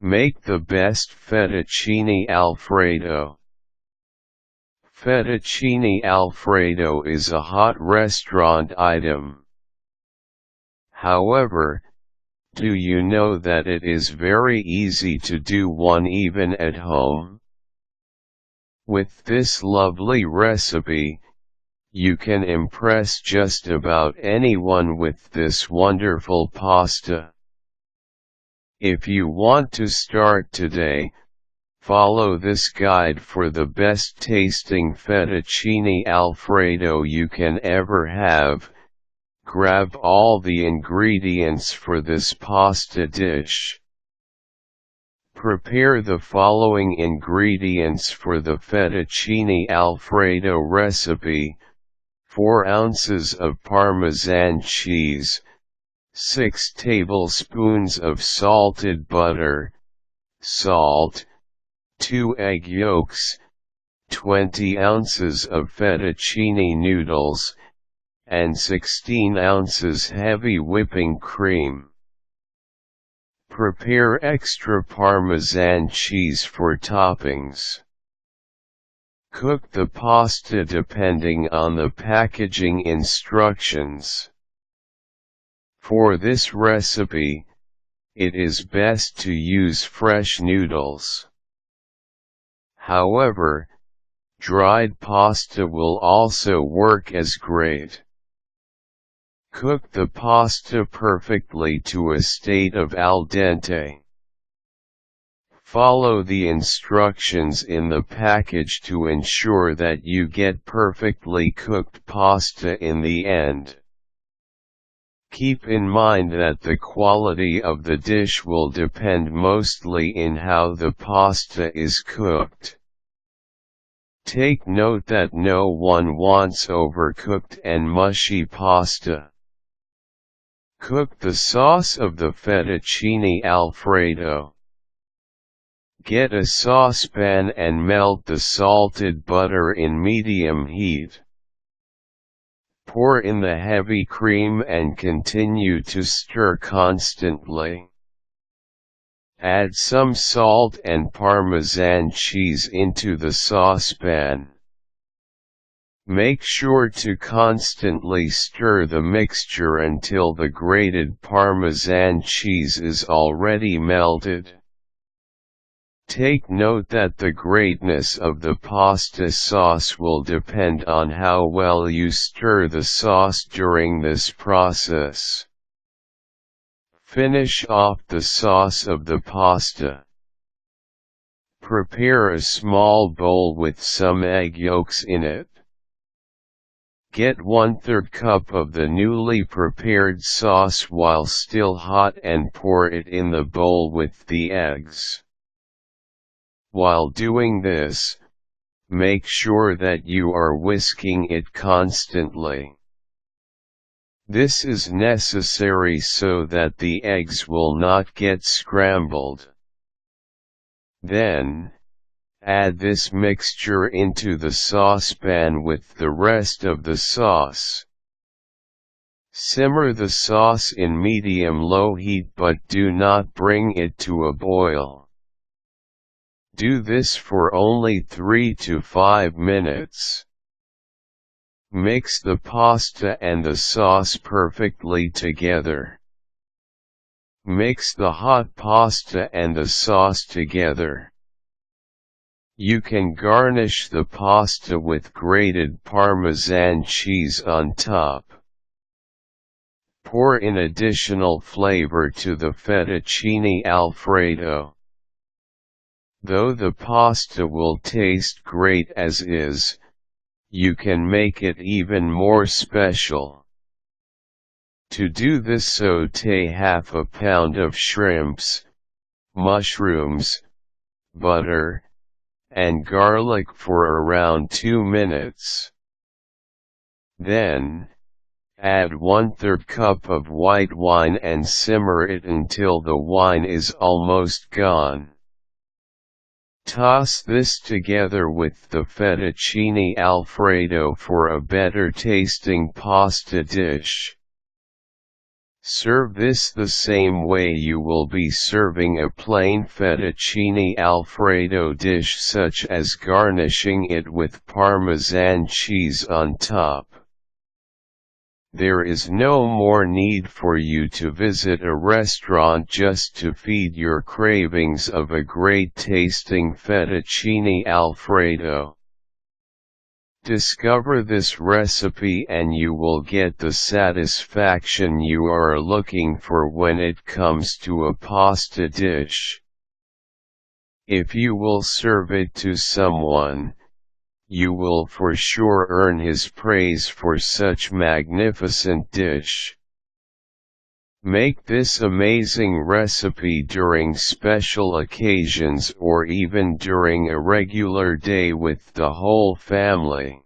Make the best fettuccine alfredo. Fettuccine Alfredo is a hot restaurant item. However, do you know that it is very easy to do one even at home? With this lovely recipe, you can impress just about anyone with this wonderful pasta. If you want to start today, follow this guide for the best tasting fettuccine alfredo you can ever have. Grab all the ingredients for this pasta dish. Prepare the following ingredients for the fettuccine alfredo recipe: 4 ounces of Parmesan cheese, 6 tablespoons of salted butter, salt, 2 egg yolks, 20 ounces of fettuccine noodles, and 16 ounces heavy whipping cream. Prepare extra Parmesan cheese for toppings. Cook the pasta depending on the packaging instructions. For this recipe, it is best to use fresh noodles. However, dried pasta will also work as great. Cook the pasta perfectly to a state of al dente. Follow the instructions in the package to ensure that you get perfectly cooked pasta in the end. Keep in mind that the quality of the dish will depend mostly in how the pasta is cooked. Take note that no one wants overcooked and mushy pasta. Cook the sauce of the fettuccine alfredo. Get a saucepan and melt the salted butter in medium heat. Pour in the heavy cream and continue to stir constantly. Add some salt and Parmesan cheese into the saucepan. Make sure to constantly stir the mixture until the grated Parmesan cheese is already melted. Take note that the greatness of the pasta sauce will depend on how well you stir the sauce during this process. Finish off the sauce of the pasta. Prepare a small bowl with some egg yolks in it. Get 1/3 cup of the newly prepared sauce while still hot and pour it in the bowl with the eggs. While doing this, make sure that you are whisking it constantly. This is necessary so that the eggs will not get scrambled. Then, add this mixture into the saucepan with the rest of the sauce. Simmer the sauce in medium-low heat but do not bring it to a boil. Do this for only 3 to 5 minutes. Mix the pasta and the sauce perfectly together. Mix the hot pasta and the sauce together. You can garnish the pasta with grated Parmesan cheese on top. Pour in additional flavor to the fettuccine alfredo. Though the pasta will taste great as is, you can make it even more special. To do this, sauté half a pound of shrimps, mushrooms, butter, and garlic for around 2 minutes. Then, add 1/3 cup of white wine and simmer it until the wine is almost gone. Toss this together with the fettuccine alfredo for a better tasting pasta dish. Serve this the same way you will be serving a plain fettuccine alfredo dish, such as garnishing it with Parmesan cheese on top. There is no more need for you to visit a restaurant just to feed your cravings of a great-tasting fettuccine alfredo. Discover this recipe and you will get the satisfaction you are looking for when it comes to a pasta dish. If you will serve it to someone, you will for sure earn his praise for such magnificent dish. Make this amazing recipe during special occasions or even during a regular day with the whole family.